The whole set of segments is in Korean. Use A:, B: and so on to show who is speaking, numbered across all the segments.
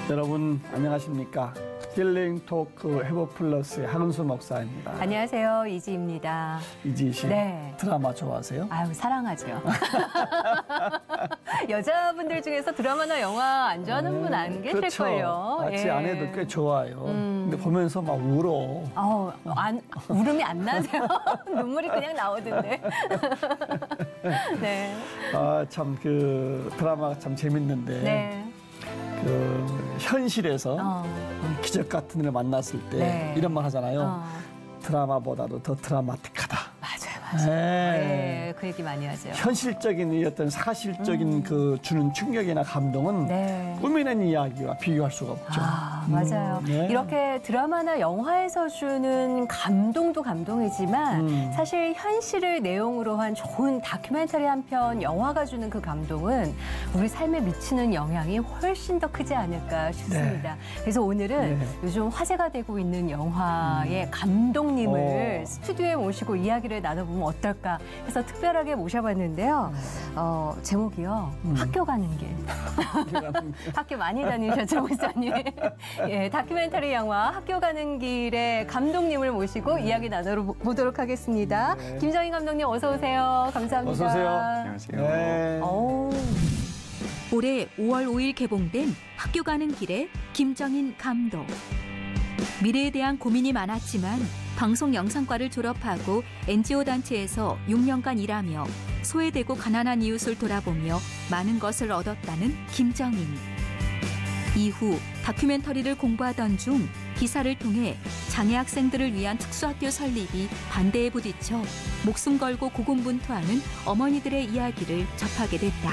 A: 여러분 안녕하십니까? 힐링 토크 해보 플러스의 하근수 목사입니다.
B: 안녕하세요, 이지입니다.
A: 이지 씨,
B: 네.
A: 드라마 좋아하세요?
B: 아유, 사랑하죠. 여자분들 중에서 드라마나 영화 안 좋아하는 분 안 계실걸요.
A: 그렇죠. 제 아내도 꽤 좋아요. 근데 보면서 막 울어.
B: 울음이 안 나세요? 눈물이 그냥 나오던데. 네.
A: 참 그 드라마가 참 재밌는데.
B: 네.
A: 그 현실에서 기적 같은 일을 만났을 때
B: 네.
A: 이런 말 하잖아요. 드라마보다도 더 드라마틱하다.
B: 맞아요. 네, 그 얘기 많이 하죠.
A: 현실적인 이 어떤 사실적인 그 주는 충격이나 감동은
B: 네.
A: 꾸미는 이야기와 비교할 수가 없죠.
B: 맞아요.
A: 네.
B: 이렇게 드라마나 영화에서 주는 감동도 감동이지만 사실 현실을 내용으로 한 좋은 다큐멘터리 한 편 영화가 주는 그 감동은 우리 삶에 미치는 영향이 훨씬 더 크지 않을까 싶습니다. 네. 그래서 오늘은 요즘 화제가 되고 있는 영화의 감독님을 스튜디오에 모시고 이야기를 나눠보면 어떨까 해서 특별하게 모셔봤는데요. 제목이요. 학교 가는 길. 학교 많이 다니셨죠, 목사님? 예, 다큐멘터리 영화 학교 가는 길의 감독님을 모시고 이야기 나눠보도록 하겠습니다. 네. 김정인 감독님 어서 오세요. 감사합니다.
A: 어서 오세요.
C: 안녕하세요.
A: 네.
D: 올해 5월 5일 개봉된 학교 가는 길의 김정인 감독. 미래에 대한 고민이 많았지만 방송 영상과를 졸업하고 NGO 단체에서 6년간 일하며 소외되고 가난한 이웃을 돌아보며 많은 것을 얻었다는 김정인. 이후 다큐멘터리를 공부하던 중 기사를 통해 장애 학생들을 위한 특수학교 설립이 반대에 부딪혀 목숨 걸고 고군분투하는 어머니들의 이야기를 접하게 됐다.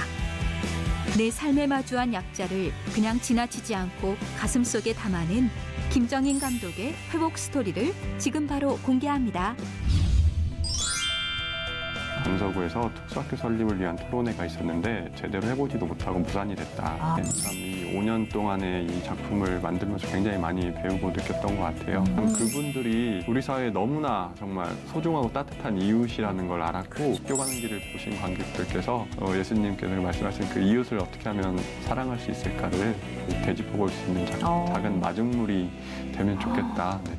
D: 내 삶에 마주한 약자를 그냥 지나치지 않고 가슴속에 담아낸 김정인 감독의 회복 스토리를 지금 바로 공개합니다.
C: 강서구에서 특수학교 설립을 위한 토론회가 있었는데 제대로 해보지도 못하고 무산이 됐다. 참 이 5년 동안의 이 작품을 만들면서 굉장히 많이 배우고 느꼈던 것 같아요. 그분들이 우리 사회에 너무나 정말 소중하고 따뜻한 이웃이라는 걸 알았고 학교 가는 길을 보신 관객들께서 예수님께서 말씀하신 그 이웃을 어떻게 하면 사랑할 수 있을까를 되짚어 볼 수 있는 작은 마중물이 되면 좋겠다. 네.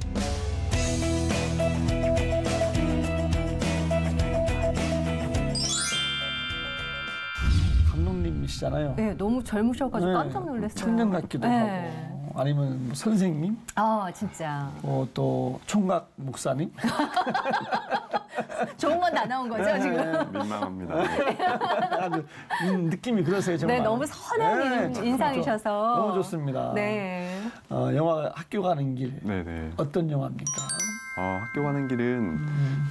A: 감독님이시잖아요.
B: 네, 너무 젊으셔가지고 깜짝 놀랐어요.
A: 청년 같기도 하고 아니면 뭐 선생님?
B: 진짜.
A: 또 총각 목사님?
B: 좋은 건 다 나온 거죠, 지금?
C: 민망합니다.
A: 아주 느낌이 그러세요, 정말.
B: 네, 너무 선한 인상이셔서.
A: 너무 좋습니다.
B: 네.
A: 영화 학교 가는 길.
C: 네네.
A: 어떤 영화입니까?
C: 학교 가는 길은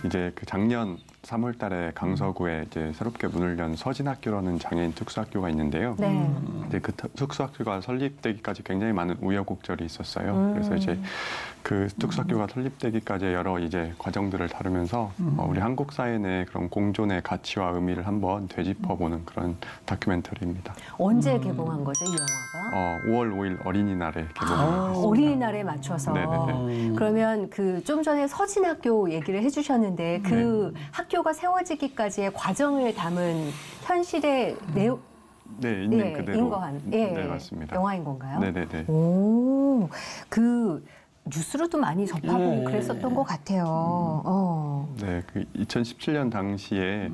C: 이제 그 작년 3월 달에 강서구에 이제 새롭게 문을 연 서진학교라는 장애인 특수학교가 있는데요.
B: 네.
C: 이제 그 특수학교가 설립되기까지 굉장히 많은 우여곡절이 있었어요. 그래서 이제 그 특수학교가 설립되기까지 여러 이제 과정들을 다루면서 우리 한국 사회 내 그런 공존의 가치와 의미를 한번 되짚어보는 그런 다큐멘터리입니다.
B: 언제 개봉한 거죠, 이 영화가?
C: 5월 5일 어린이날에 개봉했습니다.
B: 어린이날에 맞춰서.
C: 네네네.
B: 그러면 그 좀 전에 서진학교 얘기를 해주셨는데 그 학교가 세워지기까지의 과정을 담은 현실의 내용.
C: 네, 있는 그대로.
B: 인거한.
C: 네, 맞습니다.
B: 영화인 건가요?
C: 네네네.
B: 오, 그 뉴스로도 많이 접하고 그랬었던 것 같아요.
C: 네, 그 2017년 당시에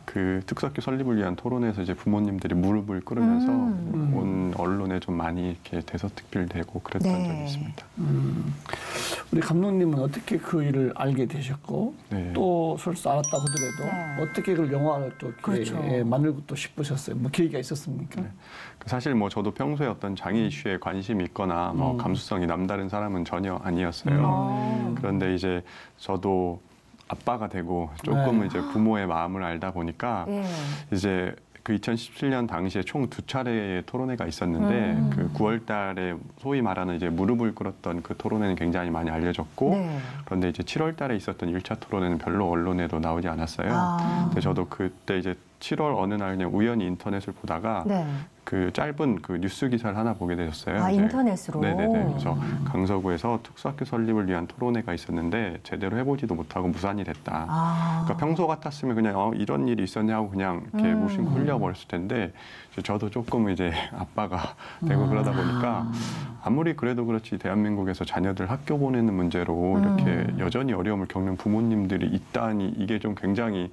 C: 그 특수학교 설립을 위한 토론에서 이제 부모님들이 무릎을 꿇으면서 온 언론에 좀 많이 이렇게 대서특필되고 그랬던 적이 있습니다.
A: 우리 감독님은 어떻게 그 일을 알게 되셨고 또 설사 알았다고 하더라도 어떻게 그걸 영화를 또 만들고 또 싶으셨어요? 뭐 계기가 있었습니까?
C: 사실 뭐 저도 평소에 어떤 장애 이슈에 관심이 있거나 뭐 감수성이 남다른 사람은 전혀 아니었어요. 그런데 이제 저도 아빠가 되고 조금은 이제 부모의 마음을 알다 보니까 이제 그 2017년 당시에 총 2차례의 토론회가 있었는데 그 9월 달에 소위 말하는 이제 무릎을 꿇었던 그 토론회는 굉장히 많이 알려졌고 그런데 이제 7월 달에 있었던 1차 토론회는 별로 언론에도 나오지 않았어요. 근데 저도 그때 이제 7월 어느 날 그냥 우연히 인터넷을 보다가
B: 네.
C: 그 짧은 그 뉴스 기사를 하나 보게 되셨어요.
B: 아,
C: 이제.
B: 인터넷으로?
C: 네네네. 그래서 강서구에서 특수학교 설립을 위한 토론회가 있었는데 제대로 해보지도 못하고 무산이 됐다. 그러니까 평소 같았으면 그냥 이런 일이 있었냐 하고 그냥 이렇게 무심코 흘려버렸을 텐데 저도 조금 이제 아빠가 되고 그러다 보니까 아무리 그래도 그렇지 대한민국에서 자녀들 학교 보내는 문제로 이렇게 여전히 어려움을 겪는 부모님들이 있다니 이게 좀 굉장히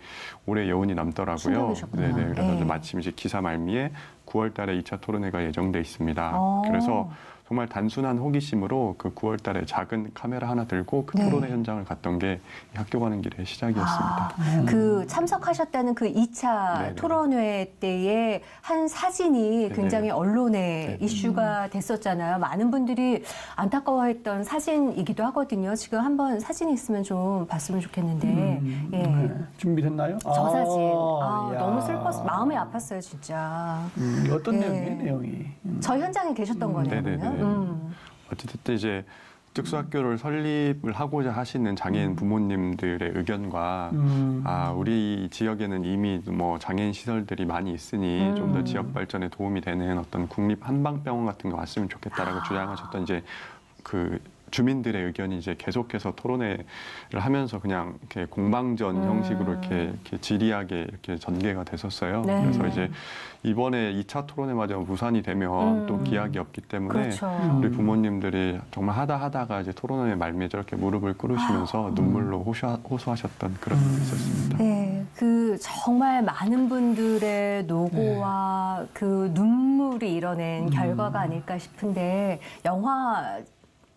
C: 오래 여운이 남더라고요.
B: 충격이셨구나.
C: 네네. 그래서
B: 네.
C: 마침 이제 기사 말미에 9월 달에 2차 토론회가 예정돼 있습니다. 그래서 정말 단순한 호기심으로 그 9월 달에 작은 카메라 하나 들고 그
B: 네.
C: 토론회 현장을 갔던 게 학교 가는 길의 시작이었습니다.
B: 그 참석하셨다는 그 2차
C: 네네.
B: 토론회 때의 한 사진이 굉장히 언론에
C: 네네.
B: 이슈가 됐었잖아요. 많은 분들이 안타까워했던 사진이기도 하거든요. 지금 한번 사진이 있으면 좀 봤으면 좋겠는데. 예.
A: 네. 준비됐나요?
B: 저 사진.
A: 이야.
B: 너무 슬펐어. 마음이 아팠어요, 진짜.
A: 어떤
B: 네.
A: 내용이?
B: 저 현장에 계셨던 거네요.
C: 네네네.
B: 그러면?
C: 어쨌든 이제 특수학교를 설립을 하고자 하시는 장애인 부모님들의 의견과 우리 지역에는 이미 뭐 장애인 시설들이 많이 있으니 좀 더 지역 발전에 도움이 되는 어떤 국립 한방병원 같은 거 왔으면 좋겠다라고 주장하셨던 이제 그 주민들의 의견이 이제 계속해서 토론회를 하면서 그냥 이렇게 공방전 형식으로 이렇게 지리하게 이렇게 전개가 됐었어요.
B: 네.
C: 그래서 이제 이번에 2차 토론회마저 무산이 되면 또 기약이 없기 때문에
B: 그렇죠.
C: 우리 부모님들이 정말 하다가 이제 토론회 말미에 저렇게 무릎을 꿇으시면서 눈물로 호소하셨던 그런 일이 있었습니다.
B: 네, 그 정말 많은 분들의 노고와 그 눈물이 이뤄낸 결과가 아닐까 싶은데 영화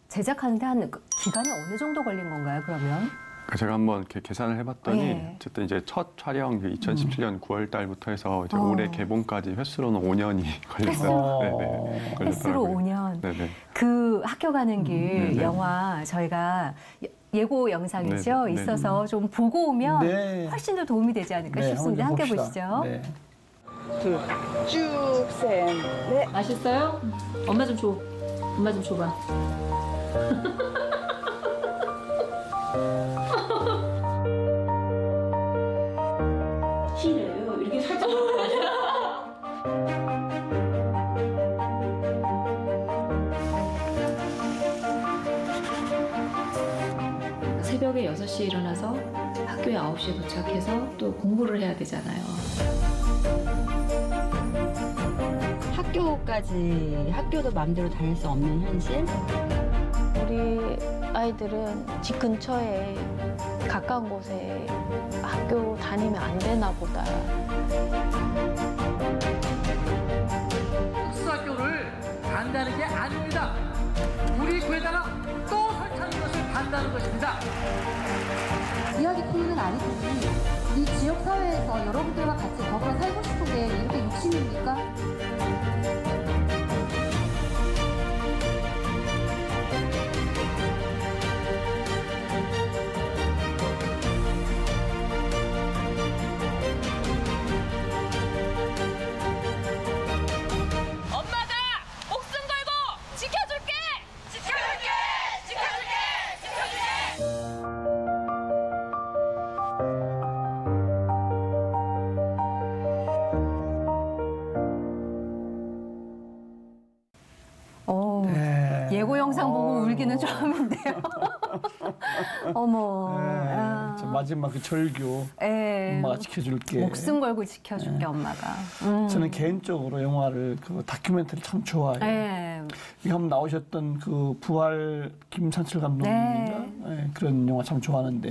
B: 제작하는데 한 기간이 어느 정도 걸린 건가요, 그러면?
C: 제가 한번 이렇게 계산을 해봤더니
B: 네.
C: 어쨌든 이제 첫 촬영 2017년 9월 달부터 해서 이제 올해 개봉까지 횟수로는 5년이 걸렸어요. 네네.
B: 횟수로
C: 걸렸더라고요.
B: 5년.
C: 네네.
B: 그 학교 가는 길
C: 네네.
B: 영화 저희가 예고 영상이죠.
C: 네네.
B: 있어서 좀 보고 오면
A: 네.
B: 훨씬 더 도움이 되지 않을까 싶습니다. 함께
A: 봅시다.
B: 보시죠.
A: 네.
E: 쭉, 셋, 넷.
F: 맛있어요? 엄마 좀 줘. 엄마 좀 줘봐. 싫어요. 이렇게 살짝. 새벽에 6시에 일어나서 학교에 9시에 도착해서 또 공부를 해야 되잖아요.
G: 학교도 마음대로 다닐 수 없는 현실?
H: 우리 아이들은 집 근처에 가까운 곳에 학교 다니면 안 되나 보다.
I: 특수학교를 반대하는 게 아닙니다. 우리 교회다가 또 설치하는 것을 반대하는 것입니다.
J: 이야기거리는 아니더니 이 지역 사회에서 여러분들과 같이 더불어 살고 싶은 게 이렇게 욕심입니까?
B: 예고 영상 보고 울기는 처음인데요. 어머.
A: 네. 저 마지막 그 절규 엄마가 지켜줄게.
B: 목숨 걸고 지켜줄게 엄마가.
A: 저는 개인적으로 영화를 그 다큐멘터리 참 좋아해요.
B: 네.
A: 이 한번 나오셨던 그 부활 김상철 감독님인가 네, 그런 영화 참 좋아하는데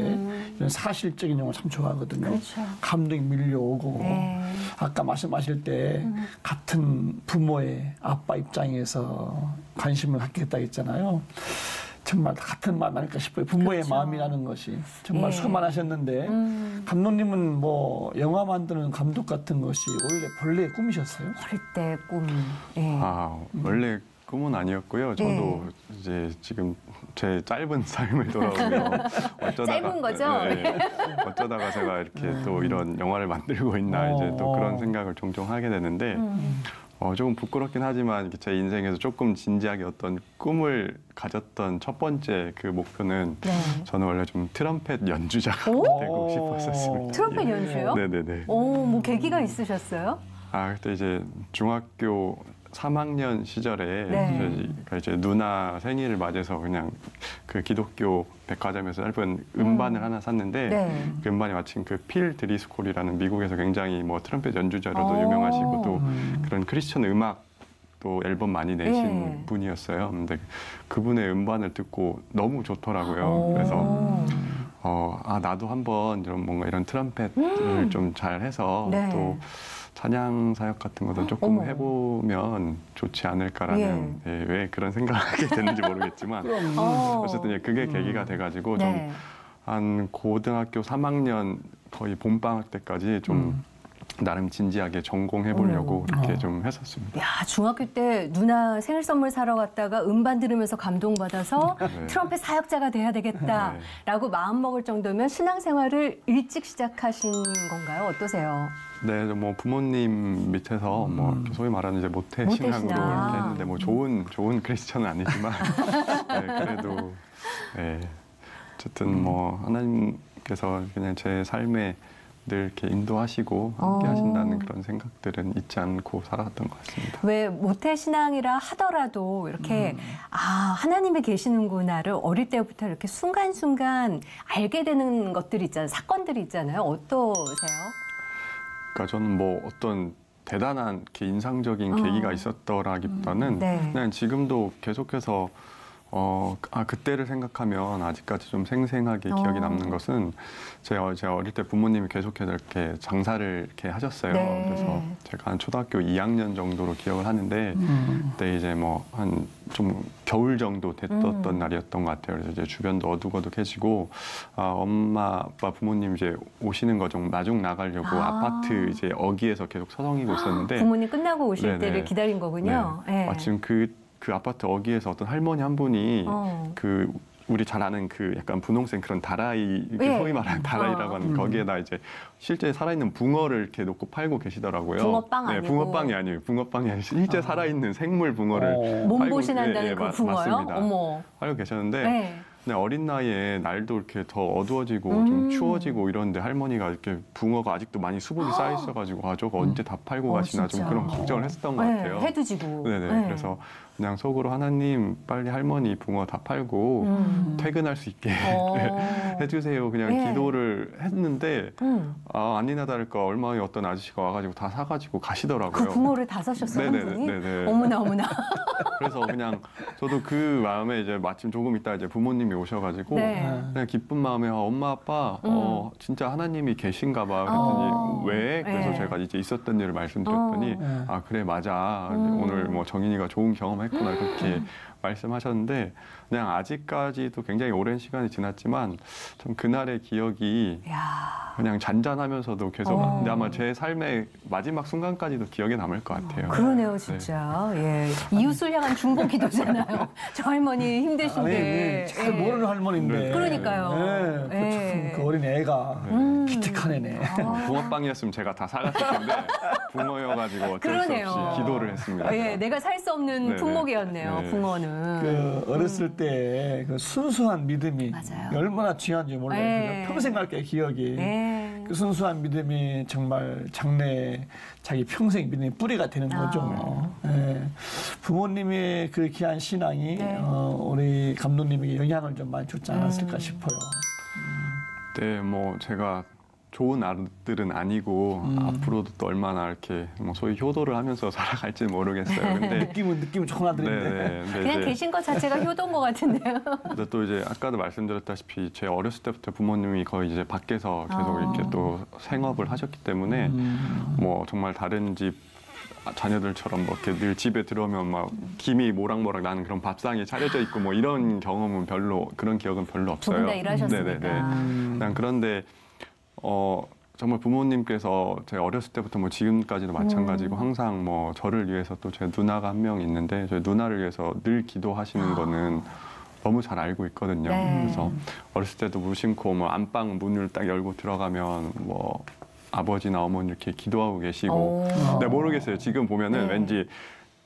A: 이런 사실적인 영화 참 좋아하거든요.
B: 그렇죠.
A: 감동이 밀려오고
B: 네.
A: 아까 말씀하실 때 같은 부모의 아빠 입장에서 관심을 갖겠다 했잖아요. 정말 같은 마음 아닐까 싶어요. 부모의
B: 그렇죠.
A: 마음이라는 것이 정말
B: 예.
A: 수고많으셨는데 감독님은 뭐 영화 만드는 감독 같은 것이 원래 본래의 꿈이셨어요?
B: 어릴 때 꿈. 예.
C: 원래 꿈은 아니었고요. 저도 이제 지금 제 짧은 삶을 돌아보면
B: 짧은 거죠?
C: 어쩌다가 제가 이렇게 또 이런 영화를 만들고 있나 이제 또 그런 생각을 종종 하게 되는데 조금 부끄럽긴 하지만 제 인생에서 조금 진지하게 어떤 꿈을 가졌던 첫 번째 그 목표는 저는 원래 좀 트럼펫 연주자가 되고 싶었었습니다.
B: 트럼펫 연주요?
C: 네네네.
B: 뭐 계기가 있으셨어요?
C: 그때 이제 중학교 3학년 시절에 이제 누나 생일을 맞아서 그냥 그 기독교 백화점에서 짧은 음반을 하나 샀는데 그 음반이 마침 그 필 드리스콜이라는 미국에서 굉장히 뭐 트럼펫 연주자로도 유명하시고 또 그런 크리스천 음악 또 앨범 많이 내신 분이었어요. 근데 그분의 음반을 듣고 너무 좋더라고요. 그래서 나도 한번 뭔가 이런 트럼펫을 좀 잘해서 또 찬양 사역 같은 것도 조금 해보면 좋지 않을까라는 왜 그런 생각을 하게 됐는지 모르겠지만 어쨌든 그게 계기가 돼가지고 좀 한 고등학교 3학년 거의 봄방학 때까지 좀 나름 진지하게 전공해보려고 이렇게 좀 했었습니다.
B: 야, 중학교 때 누나 생일 선물 사러 갔다가 음반 들으면서 감동받아서 트럼펫 사역자가 돼야 되겠다라고 마음먹을 정도면 신앙생활을 일찍 시작하신 건가요? 어떠세요?
C: 네, 뭐 부모님 밑에서 뭐 이렇게 소위 말하는 이제 모태 신앙으로 이렇게 했는데 뭐 좋은 크리스천은 아니지만 그래도 어쨌든 뭐 하나님께서 그냥 제 삶에 늘 이렇게 인도하시고 함께 하신다는 그런 생각들은 잊지 않고 살아왔던 것 같습니다.
B: 왜 모태신앙이라 하더라도 이렇게 하나님이 계시는구나를 어릴 때부터 이렇게 순간순간 알게 되는 것들이 있잖아요. 사건들이 있잖아요. 어떠세요?
C: 그러니까 저는 뭐 어떤 대단한 이렇게 인상적인 계기가 있었더라기보다는 그냥 지금도 계속해서 그때를 생각하면 아직까지 좀 생생하게 기억이 남는 것은 제가 어릴 때 부모님이 계속해서 이렇게 장사를 이렇게 하셨어요. 그래서 제가 한 초등학교 2학년 정도로 기억을 하는데 그때 이제 뭐 한 좀 겨울 정도 됐던 날이었던 것 같아요. 그래서 이제 주변도 어둑어둑해지고 엄마 아빠 부모님 이제 오시는 거 좀 마중 나가려고 아파트 이제 어귀에서 계속 서성이고 있었는데
B: 부모님 끝나고 오실 때를 기다린 거군요.
C: 마침 그 아파트 어귀에서 어떤 할머니 한 분이 그 우리 잘 아는 그 약간 분홍색 그런 다라이, 소위 말하는 다라이라고 하는 거기에다 이제 실제 살아있는 붕어를 이렇게 놓고 팔고 계시더라고요.
B: 붕어빵 아니고?
C: 붕어빵이 아니에요. 붕어빵이 아니고 실제 살아있는 생물 붕어를
B: 몸보신한다는 그 붕어요?
C: 맞습니다.
B: 어머.
C: 팔고 계셨는데 근데 어린 나이에 날도 이렇게 더 어두워지고 좀 추워지고 이러는데 할머니가 이렇게 붕어가 아직도 많이 수분이 쌓여 있어가지고 저거 언제 다 팔고 가시나
B: 진짜.
C: 좀 그런 걱정을 했었던 것 같아요.
B: 해두지고.
C: 그래서 그냥 속으로 하나님 빨리 할머니 붕어 다 팔고 퇴근할 수 있게 해주세요. 그냥 기도를 했는데 아니나 다를까 얼마 후에 어떤 아저씨가 와가지고 다 사가지고 가시더라고요.
B: 그 붕어를 다 사셨어요?
C: 네네네.
B: 어머나 어머나.
C: 그래서 그냥 저도 그 마음에 이제 마침 조금 있다 이제 부모님이 오셔가지고 그냥 기쁜 마음에 엄마 아빠 진짜 하나님이 계신가 봐 그랬더니 왜? 그래서 제가 이제 있었던 일을 말씀드렸더니 그래 맞아 오늘 뭐 정인이가 좋은 경험했구나 그렇게 말씀하셨는데 그냥 아직까지도 굉장히 오랜 시간이 지났지만 좀 그날의 기억이 그냥 잔잔하면서도 계속 근데 아마 제 삶의 마지막 순간까지도 기억에 남을 것 같아요.
B: 그러네요 진짜. 이웃을 향한 중보 기도잖아요. 저 할머니 힘드신데.
A: 잘 모르는 할머니인데.
B: 그러니까요.
A: 참 그 어린 애가 기특한 애네.
C: 붕어빵이었으면 제가 다 사갔을 텐데 붕어여가지고 어쩔 수 없이 기도를 했습니다.
B: 내가 살 수 없는 품목이었네요. 붕어는.
A: 그 어렸을 때 그 순수한 믿음이 얼마나 중요한지 몰라요. 평생 갈 게 기억이. 그 순수한 믿음이 정말 장래에 자기 평생 믿음의 뿌리가 되는 거죠. 부모님의 그 귀한 신앙이 우리 감독님에게 영향을 좀 많이 줬지 않았을까 싶어요.
C: 네, 뭐 제가 좋은 아들은 아니고 앞으로도 또 얼마나 이렇게 뭐 소위 효도를 하면서 살아갈지 모르겠어요. 근데
A: 느낌은 좋은 아들인데.
B: 그냥 계신 것 자체가 효도인 것 같은데요.
C: 근데 또 이제 아까도 말씀드렸다시피 제 어렸을 때부터 부모님이 거의 이제 밖에서 계속 이렇게 또 생업을 하셨기 때문에 뭐 정말 다른 집 자녀들처럼 뭐 이렇게 늘 집에 들어오면 막 김이 모락모락 나는 그런 밥상이 차려져 있고 뭐 이런 경험은 그런 기억은 별로 없어요.
B: 두 분 다 일하셨으니까.
C: 그냥 그런데 정말 부모님께서 제가 어렸을 때부터 뭐 지금까지도 마찬가지고 항상 뭐 저를 위해서 또 제 누나가 한 명 있는데 저희 누나를 위해서 늘 기도하시는 거는 너무 잘 알고 있거든요.
B: 네.
C: 그래서 어렸을 때도 무심코 뭐 안방 문을 딱 열고 들어가면 뭐 아버지나 어머니 이렇게 기도하고 계시고 근데 모르겠어요. 지금 보면은 왠지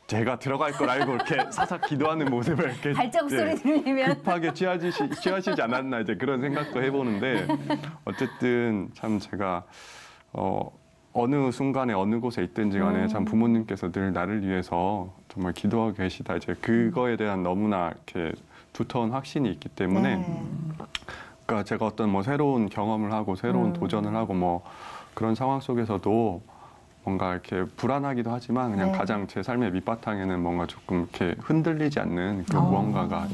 C: 제가 들어갈 걸 알고 이렇게 사삭 기도하는 모습을 이렇게
B: 발자국 소리 들리면
C: 급하게 취하시지 않았나 이제 그런 생각도 해보는데 어쨌든 참 제가 어느 순간에 어느 곳에 있든지 간에 참 부모님께서 늘 나를 위해서 정말 기도하고 계시다 이제 그거에 대한 너무나 이렇게 두터운 확신이 있기 때문에 그러니까 제가 어떤 뭐 새로운 경험을 하고 새로운 도전을 하고 뭐 그런 상황 속에서도 뭔가 이렇게 불안하기도 하지만 그냥 가장 제 삶의 밑바탕에는 뭔가 조금 이렇게 흔들리지 않는 그런 무언가가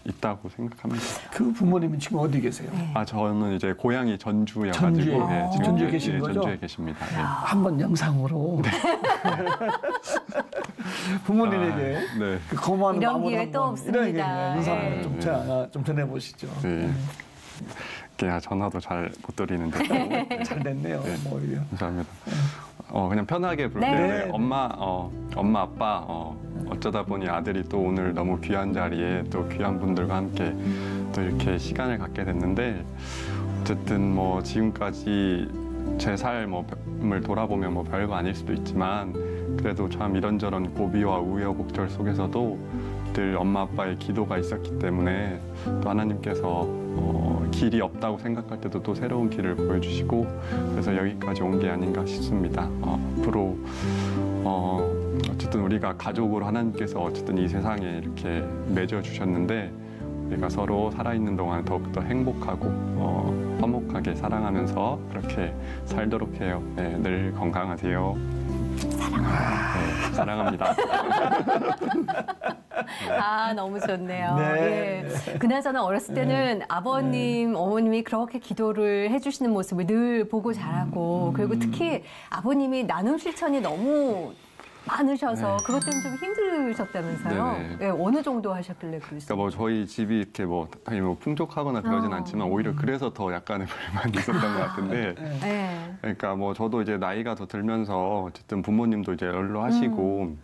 C: 있다고 생각합니다.
A: 그 부모님은 지금 어디 계세요?
C: 아 저는 이제 고향이 전주여가지고
A: 전주에?
C: 지금
A: 전주에 계신 거죠?
C: 전주에 계십니다.
A: 한번 영상으로 부모님에게 그 고마운
B: 이런
A: 마음으로
B: 기회 또 없습니다.
A: 영상을 좀 전해보시죠.
C: 네. 전화도 잘 못 드리는데
A: 잘 됐네요. 뭐 오히려.
C: 감사합니다. 그냥 편하게 부르는데 엄마 아빠 어쩌다 보니 아들이 또 오늘 너무 귀한 자리에 또 귀한 분들과 함께 또 이렇게 시간을 갖게 됐는데 어쨌든 뭐 지금까지 제 삶을 돌아보면 뭐 별거 아닐 수도 있지만 그래도 참 이런저런 고비와 우여곡절 속에서도 늘 엄마 아빠의 기도가 있었기 때문에 또 하나님께서 길이 없다고 생각할 때도 또 새로운 길을 보여주시고 그래서 여기까지 온 게 아닌가 싶습니다. 앞으로 어쨌든 우리가 가족으로 하나님께서 어쨌든 이 세상에 이렇게 맺어주셨는데 우리가 서로 살아있는 동안 더욱더 행복하고 화목하게 사랑하면서 그렇게 살도록 해요. 네, 늘 건강하세요.
B: 사랑합니다.
C: 네, 사랑합니다.
B: 아, 너무 좋네요.
A: 네.
B: 예. 그나저나 어렸을 때는 아버님, 어머님이 그렇게 기도를 해주시는 모습을 늘 보고 자라고 그리고 특히 아버님이 나눔 실천이 너무 많으셔서 그것 때문에 좀 힘드셨다면서요? 네, 어느 정도 하셨길래 그러셨어요?
C: 그러니까 뭐 저희 집이 이렇게 뭐 당연히 뭐 풍족하거나 그러진 않지만 오히려 그래서 더 약간의 불만이 있었던 것 같은데 그러니까 뭐 저도 이제 나이가 더 들면서 어쨌든 부모님도 이제 연로하시고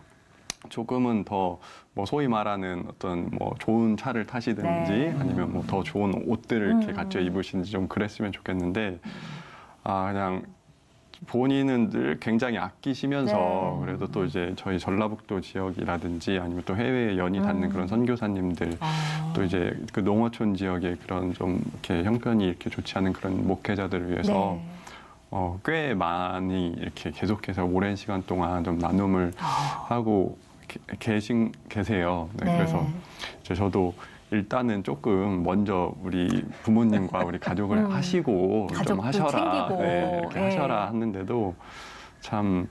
C: 조금은 더 뭐 소위 말하는 어떤 뭐 좋은 차를 타시든지 아니면 뭐 더 좋은 옷들을 이렇게 갖춰 입으시는지 좀 그랬으면 좋겠는데 그냥 본인은 늘 굉장히 아끼시면서 그래도 또 이제 저희 전라북도 지역이라든지 아니면 또 해외에 연이 닿는 그런 선교사님들 또 이제 그 농어촌 지역의 그런 좀 이렇게 형편이 이렇게 좋지 않은 그런 목회자들을 위해서 꽤 많이 이렇게 계속해서 오랜 시간 동안 좀 나눔을 하고 계세요. 그래서 이제 저도 일단은 조금 먼저 우리 부모님과 우리 가족을 하시고 좀 하셔라. 이렇게 하셔라 했는데도 참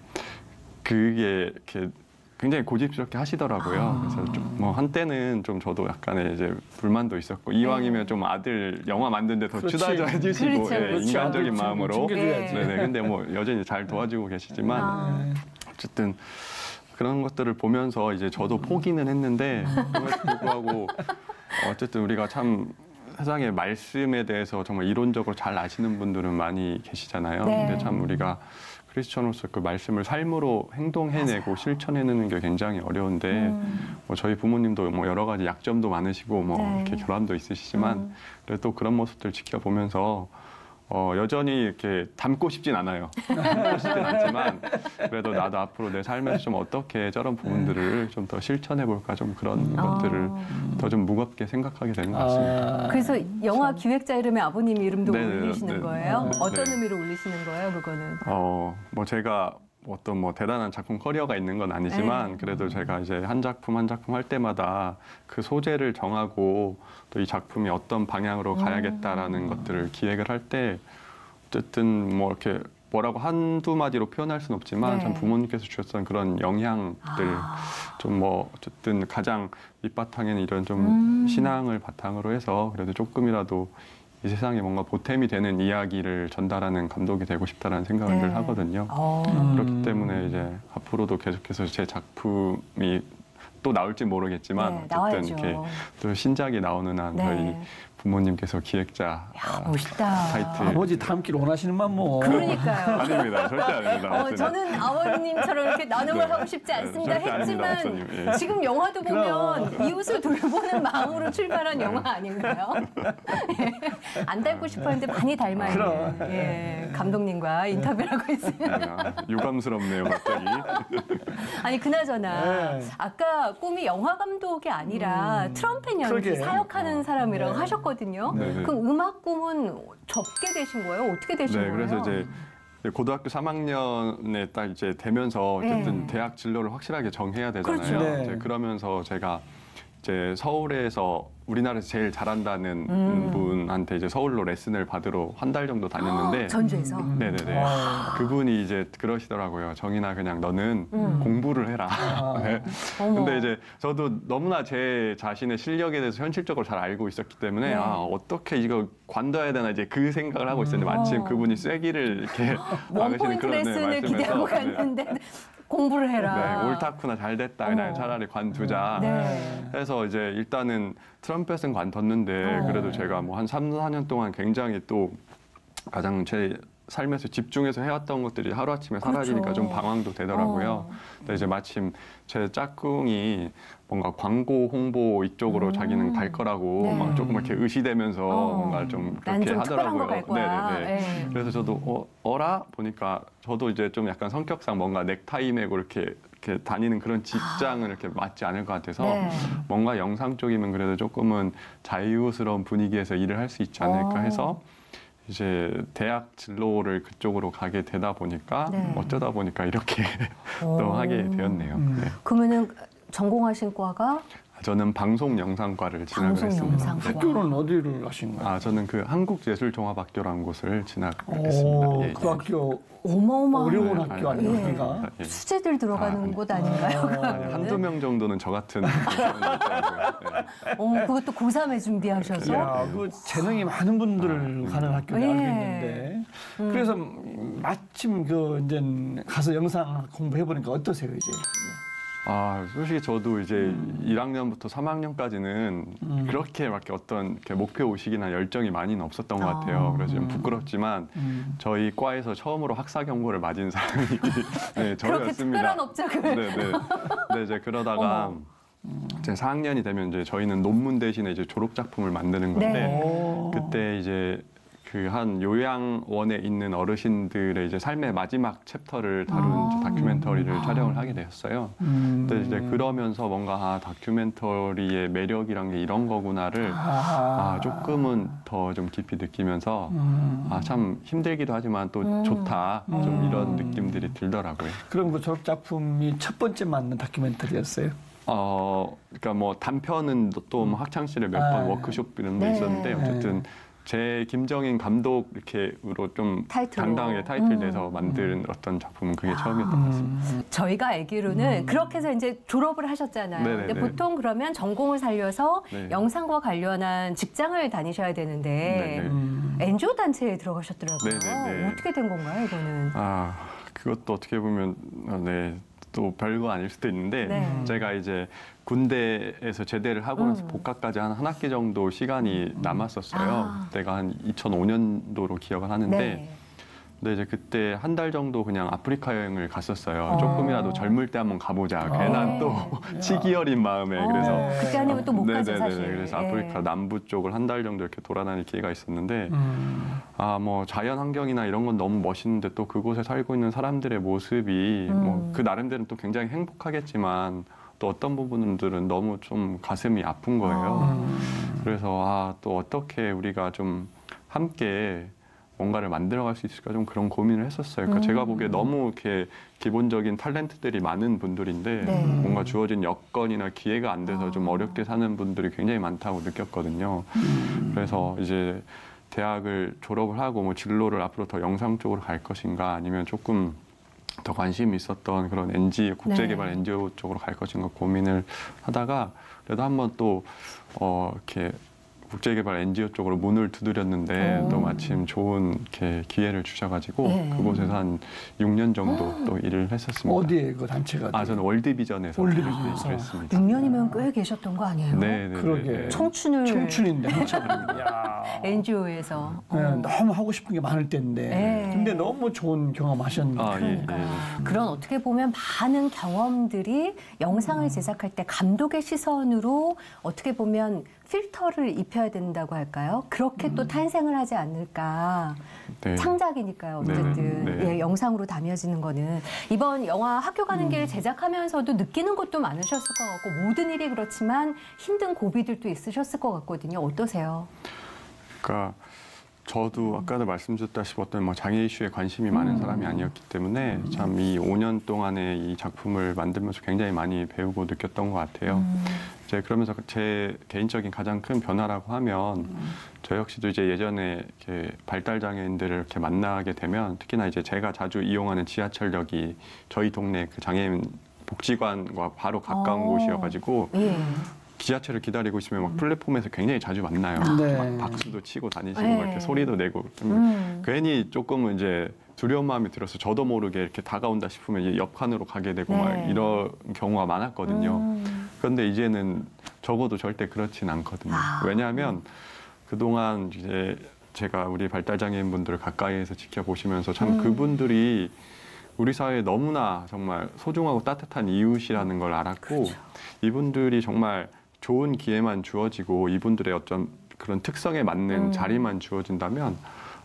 C: 그게 이렇게 굉장히 고집스럽게 하시더라고요. 그래서 좀 뭐 한때는 좀 저도 약간의 이제 불만도 있었고 이왕이면 좀 아들 영화 만드는데 더 추다져 해주시고 인간적인 마음으로. 근데 뭐 여전히 잘 도와주고 계시지만 어쨌든. 그런 것들을 보면서 이제 저도 포기는 했는데 그럼에도 불구하고 어쨌든 우리가 참 세상의 말씀에 대해서 정말 이론적으로 잘 아시는 분들은 많이 계시잖아요. 근데 참 우리가 크리스천으로서 그 말씀을 삶으로 행동해내고 실천해내는 게 굉장히 어려운데 뭐 저희 부모님도 뭐 여러 가지 약점도 많으시고 뭐 이렇게 결함도 있으시지만 그래도 또 그런 모습들 지켜보면서 여전히 이렇게 닮고 싶진 않아요. 닮고 싶진 않지만 그래도 나도 앞으로 내 삶에서 좀 어떻게 저런 부분들을 좀 더 실천해볼까 좀 그런 것들을 더 좀 무겁게 생각하게 되는 것 같습니다.
B: 그래서 영화 기획자 이름에 아버님 이름도 올리시는 거예요? 어떤 의미로 올리시는 거예요, 그거는?
C: 뭐 제가 어떤 뭐 대단한 작품 커리어가 있는 건 아니지만 그래도 제가 이제 한 작품 한 작품 할 때마다 그 소재를 정하고 또 이 작품이 어떤 방향으로 가야겠다라는 것들을 기획을 할 때 어쨌든 뭐 이렇게 뭐라고 한두 마디로 표현할 수는 없지만 참 부모님께서 주셨던 그런 영향들 좀 뭐 어쨌든 가장 밑바탕에는 이런 좀 신앙을 바탕으로 해서 그래도 조금이라도 이 세상에 뭔가 보탬이 되는 이야기를 전달하는 감독이 되고 싶다라는 생각을 늘 하거든요. 그렇기 때문에 이제 앞으로도 계속해서 제 작품이 또 나올지 모르겠지만 어쨌든 이렇게 또 신작이 나오는 한 저희 부모님께서 기획자
B: 멋있다.
C: 타이틀.
A: 아버지 닮기를 원하시는만 뭐.
B: 그러니까요.
C: 아닙니다. 절대 아닙니다.
B: 저는 아버님처럼 이렇게 나눔을 하고 싶지 않습니다 했지만
C: 아닙니다, 예.
B: 지금 영화도 보면 이웃을 돌보는 마음으로 출발한 영화 아닌가요? 안 닮고 싶었는데 많이 닮아있는 예, 감독님과 인터뷰를 하고 있습니다.
C: 유감스럽네요, 갑자기.
B: 아니 그나저나 아까 꿈이 영화 감독이 아니라 트럼펫 연주 사역하는 사람이라고 하셨거든요. 그럼 음악 꿈은 접게 되신 거예요? 어떻게 되신 거예요?
C: 그래서 이제 고등학교 3학년에 딱 이제 되면서 어쨌든 대학 진로를 확실하게 정해야 되잖아요.
B: 그렇죠.
C: 이제 그러면서 제가 이제 서울에서 우리나라에서 제일 잘한다는 분한테 이제 서울로 레슨을 받으러 한 달 정도 다녔는데
B: 전주에서?
C: 네네네. 그분이 이제 그러시더라고요. 정인아 그냥 너는 공부를 해라. 네. 근데 이제 저도 너무나 제 자신의 실력에 대해서 현실적으로 잘 알고 있었기 때문에 어떻게 이거 관둬야 되나 이제 그 생각을 하고 있었는데 마침 그분이 쐐기를 이렇게
B: 원포인트 레슨을 기대하고 갔는데 공부를 해라.
C: 네, 옳다구나 잘 됐다. 그냥 차라리 관두자. 해서 이제 일단은 트럼펫은 관뒀는데 그래도 제가 뭐 한 3, 4년 동안 굉장히 또 가장 제 삶에서 집중해서 해왔던 것들이 하루아침에 사라지니까 좀 방황도 되더라고요. 근데 이제 마침 제 짝꿍이 뭔가 광고 홍보 이쪽으로 자기는 갈 거라고 막 조금 이렇게 의시되면서 뭔가 좀 그렇게 하더라고요. 네네네. 그래서 저도 어라 보니까 저도 이제 좀 약간 성격상 뭔가 넥타이 매고 이렇게 다니는 그런 직장은 이렇게 맞지 않을 것 같아서 뭔가 영상 쪽이면 그래도 조금은 자유스러운 분위기에서 일을 할 수 있지 않을까 해서 이제 대학 진로를 그쪽으로 가게 되다 보니까 어쩌다 보니까 이렇게 또 하게 되었네요.
B: 그러면은 전공하신 과가?
C: 저는 방송 영상과를 진학을 했습니다.
A: 학교는 어디를 하신 거예요?
C: 저는 그 한국예술종합학교라는 곳을 진학했습니다.
A: 그 학교
B: 어마어마한
A: 어려운 학교 아니에요?
B: 수재들 들어가는 곳 아닌가요?
C: 한두 명 정도는 저 같은.
B: 그것도 고3에 준비하셔서?
A: 야, 그 재능이 많은 분들 가는 학교를 알고 있는데. 그래서 마침 그 이제 가서 영상 공부해보니까 어떠세요, 이제?
C: 솔직히 저도 이제 1학년부터 3학년까지는 그렇게 막 어떤 이렇게 목표 의식이나 열정이 많이는 없었던 것 같아요. 그래서 좀 부끄럽지만 저희 과에서 처음으로 학사 경고를 맞은 사람이 저였습니다.
B: 그렇게 특별한 업적을.
C: 네, 이제 그러다가 이제 4학년이 되면 이제 저희는 논문 대신에 이제 졸업 작품을 만드는 건데 그때 이제 그 한 요양원에 있는 어르신들의 이제 삶의 마지막 챕터를 다룬 다큐멘터리를 촬영을 하게 되었어요. 근데 이제 그러면서 뭔가 다큐멘터리의 매력이란 게 이런 거구나를 조금은 더 좀 깊이 느끼면서 참 힘들기도 하지만 또 좋다 좀 이런 느낌들이 들더라고요.
A: 그럼 그 졸업 작품이 첫 번째 맞는 다큐멘터리였어요?
C: 그러니까 뭐 단편은 또 뭐 학창시절에 몇 번 워크숍 이런 데 있었는데 어쨌든. 제 김정인 감독 이렇게로 좀 당당하게 타이틀돼서 만든 어떤 작품은 그게 처음이었던 것 같습니다.
B: 저희가 알기로는 그렇게 해서 이제 졸업을 하셨잖아요. 근데 보통 그러면 전공을 살려서 영상과 관련한 직장을 다니셔야 되는데 NGO 단체에 들어가셨더라고요. 어떻게 된 건가요, 이거는?
C: 그것도 어떻게 보면 또 별거 아닐 수도 있는데 제가 이제 군대에서 제대를 하고 나서 복학까지 한 학기 정도 시간이 남았었어요. 그때가 한 2005년도로 기억을 하는데 근데 이제 그때 한 달 정도 그냥 아프리카 여행을 갔었어요. 조금이라도 젊을 때 한번 가보자. 괜한 또 치기 어린 마음에 그래서
B: 그때 아니면 또 못 가죠, 사실.
C: 그래서 아프리카 남부 쪽을 한 달 정도 이렇게 돌아다닐 기회가 있었는데 뭐 자연 환경이나 이런 건 너무 멋있는데 또 그곳에 살고 있는 사람들의 모습이 뭐 그 나름대로는 또 굉장히 행복하겠지만 또 어떤 부분들은 너무 좀 가슴이 아픈 거예요. 그래서 또 어떻게 우리가 좀 함께 뭔가를 만들어갈 수 있을까 좀 그런 고민을 했었어요. 그러니까 제가 보기에 너무 이렇게 기본적인 탤런트들이 많은 분들인데 뭔가 주어진 여건이나 기회가 안 돼서 좀 어렵게 사는 분들이 굉장히 많다고 느꼈거든요. 그래서 이제 대학을 졸업을 하고 뭐 진로를 앞으로 더 영상 쪽으로 갈 것인가 아니면 조금 더 관심이 있었던 그런 NGO, 국제개발 NGO 쪽으로 갈 것인가 고민을 하다가 그래도 한번 또 이렇게 국제개발 NGO 쪽으로 문을 두드렸는데 또 마침 좋은 이렇게 기회를 주셔가지고 그곳에서 한 6년 정도 또 일을 했었습니다.
A: 어디에 그 단체가?
C: 저는 월드비전에서 일했습니다.
B: 6년이면 꽤 계셨던 거 아니에요?
C: 네,
A: 그러게.
B: 청춘인데
A: 한참입니다.
B: NGO에서.
A: 너무 하고 싶은 게 많을 때인데 근데 너무 좋은 경험하셨는데.
B: 그런 어떻게 보면 많은 경험들이 영상을 제작할 때 감독의 시선으로 어떻게 보면 필터를 입혀야 된다고 할까요? 그렇게 또 탄생을 하지 않을까.
C: 네.
B: 창작이니까요. 어쨌든
C: 네.
B: 예, 영상으로 담여지는 거는. 이번 영화 학교 가는 길 제작하면서도 느끼는 것도 많으셨을 것 같고 모든 일이 그렇지만 힘든 고비들도 있으셨을 것 같거든요. 어떠세요?
C: 그러니까 저도 아까도 말씀드렸다시피 어떤 장애 이슈에 관심이 많은 사람이 아니었기 때문에 참 이 5년 동안의 이 작품을 만들면서 굉장히 많이 배우고 느꼈던 것 같아요. 이제 그러면서 제 개인적인 가장 큰 변화라고 하면 저 역시도 이제 예전에 이렇게 발달 장애인들을 이렇게 만나게 되면 특히나 이제 제가 자주 이용하는 지하철역이 저희 동네 그 장애인 복지관과 바로 가까운 곳이어가지고. 지하철을 기다리고 있으면 막 플랫폼에서 굉장히 자주 만나요. 막 박수도 치고 다니시고 막 이렇게 소리도 내고 괜히 조금은 이제 두려운 마음이 들어서 저도 모르게 이렇게 다가온다 싶으면 이제 옆칸으로 가게 되고 막 이런 경우가 많았거든요. 그런데 이제는 적어도 절대 그렇진 않거든요. 왜냐하면 그동안 이제 제가 우리 발달장애인 분들을 가까이에서 지켜보시면서 참 그분들이 우리 사회에 너무나 정말 소중하고 따뜻한 이웃이라는 걸 알았고 이분들이 정말 좋은 기회만 주어지고 이분들의 어떤 그런 특성에 맞는 자리만 주어진다면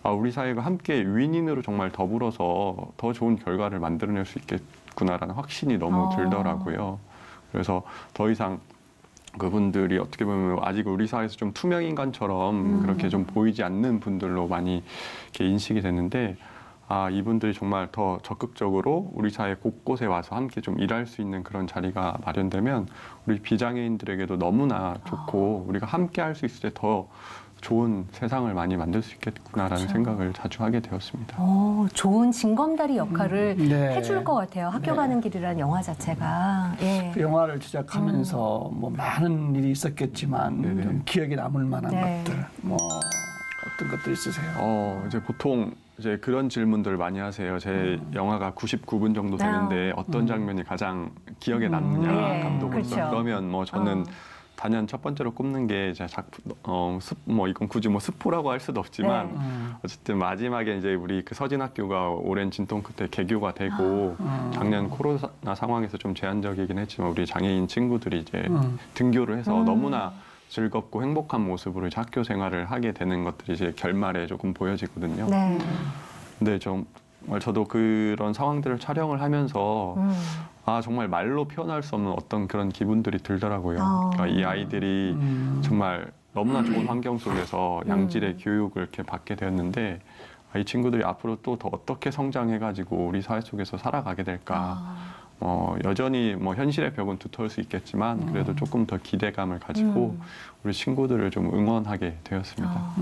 C: 우리 사회가 함께 윈윈으로 정말 더불어서 더 좋은 결과를 만들어낼 수 있겠구나라는 확신이 너무 들더라고요. 그래서 더 이상 그분들이 어떻게 보면 아직 우리 사회에서 좀 투명 인간처럼 그렇게 좀 보이지 않는 분들로 많이 이렇게 인식이 됐는데 이분들이 정말 더 적극적으로 우리 사회 곳곳에 와서 함께 좀 일할 수 있는 그런 자리가 마련되면 우리 비장애인들에게도 너무나 좋고 우리가 함께 할 수 있을 때 더 좋은 세상을 많이 만들 수 있겠구나라는 생각을 자주 하게 되었습니다.
B: 좋은 징검다리 역할을 해줄 것 같아요. 학교 가는 길이라는 영화 자체가.
A: 그 영화를 제작하면서 뭐 많은 일이 있었겠지만 좀 기억에 남을 만한 것들 뭐 어떤 것들 있으세요?
C: 이제 보통 이제 그런 질문들 많이 하세요. 제 영화가 99분 정도 되는데 어떤 장면이 가장 기억에 남느냐 감독으로서.
B: 그렇죠.
C: 그러면 뭐 저는 단연 첫 번째로 꼽는 게 이제 작품 이건 굳이 뭐 스포라고 할 수도 없지만 어쨌든 마지막에 이제 우리 그 서진학교가 오랜 진통 끝에 개교가 되고 작년 코로나 상황에서 좀 제한적이긴 했지만 우리 장애인 친구들이 이제 등교를 해서 너무나 즐겁고 행복한 모습으로 이제 학교 생활을 하게 되는 것들이 이제 결말에 조금 보여지거든요. 근데 정말 저도 그런 상황들을 촬영을 하면서 정말 말로 표현할 수 없는 어떤 그런 기분들이 들더라고요. 그러니까 이 아이들이 정말 너무나 좋은 환경 속에서 양질의 교육을 이렇게 받게 되었는데 이 친구들이 앞으로 또 더 어떻게 성장해가지고 우리 사회 속에서 살아가게 될까. 여전히 뭐 현실의 벽은 두터울 수 있겠지만 그래도 조금 더 기대감을 가지고 우리 친구들을 좀 응원하게 되었습니다.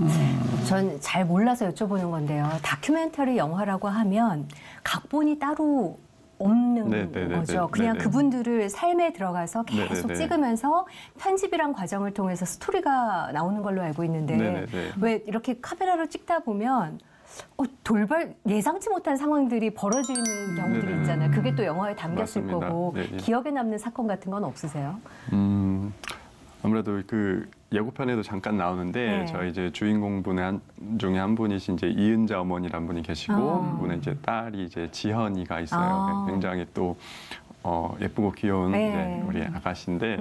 B: 전 잘 몰라서 여쭤보는 건데요. 다큐멘터리 영화라고 하면 각본이 따로 없는 거죠. 그냥 그분들을 삶에 들어가서 계속 찍으면서 편집이란 과정을 통해서 스토리가 나오는 걸로 알고 있는데 왜 이렇게 카메라로 찍다 보면 돌발 예상치 못한 상황들이 벌어지는 경우들이 있잖아요. 그게 또 영화에 담겼을 거고 기억에 남는 사건 같은 건 없으세요?
C: 아무래도 그 예고편에도 잠깐 나오는데 저희 이제 주인공분 중에 한 분이신 이제 이은자 어머니란 분이 계시고 그분의 이제 딸이 이제 지현이가 있어요. 굉장히 또 예쁘고 귀여운 이제 우리 아가씨인데